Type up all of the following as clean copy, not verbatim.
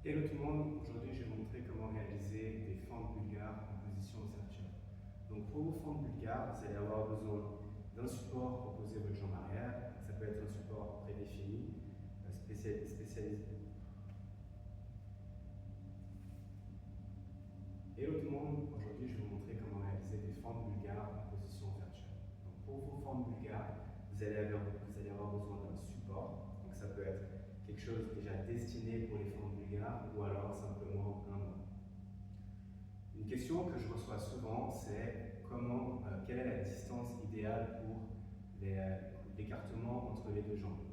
Hello tout le monde, aujourd'hui je vais vous montrer comment réaliser des fentes bulgares en position Zercher. Donc pour vos fentes bulgares, vous allez avoir besoin d'un support pour poser votre jambe arrière. Ça peut être un support prédéfini, spécialisé. Hello tout le monde, aujourd'hui je vais vous montrer comment réaliser des fentes bulgares en position Zercher. Donc pour vos fentes bulgares, vous allez avoir besoin d'un support. Donc ça peut être quelque chose déjà destiné pour les fentes bulgares ou alors simplement un mot. Une question que je reçois souvent, c'est quelle est la distance idéale pour l'écartement entre les deux jambes.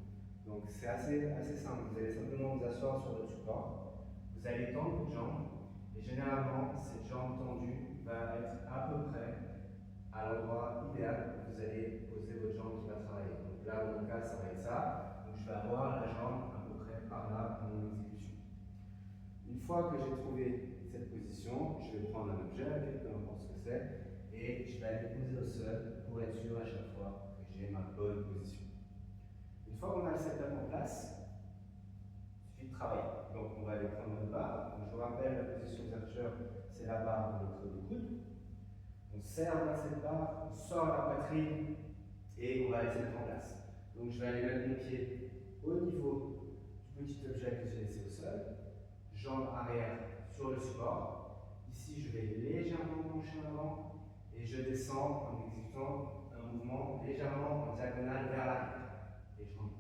Donc c'est assez simple, vous allez simplement vous asseoir sur votre support, vous allez tendre votre jambe et généralement cette jambe tendue va être à peu près à l'endroit idéal où vous allez poser votre jambe qui va travailler. Donc là, dans mon cas, ça va être ça. Donc je vais avoir la jambe à peu près par là dans mon exécution. Une fois que j'ai trouvé cette position, je vais prendre un objet, peu importe ce que c'est, et je vais aller poser au sol pour être sûr à chaque fois que j'ai ma bonne position. Une fois qu'on a le setup en place, il suffit de travailler. Donc on va aller prendre notre barre. Donc, je vous rappelle, la position Zercher, c'est la barre de l'autre du coude. On serre vers cette barre, on sort la poitrine et on va aller se mettre en place. Donc je vais aller mettre mon pied au niveau du petit objet que j'ai laissé au sol, jambe arrière sur le support. Ici je vais légèrement pencher en avant et je descends en exécutant un mouvement légèrement en diagonale vers l'arrière. Et je remonte.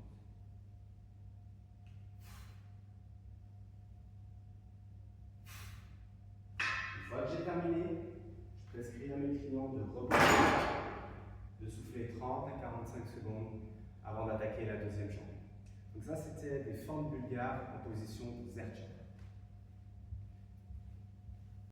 Une fois que j'ai terminé, je prescris à mes clients de reposer, de souffler 30 à 45 secondes avant d'attaquer la deuxième jambe. Donc ça, c'était des fentes bulgares en position Zercher.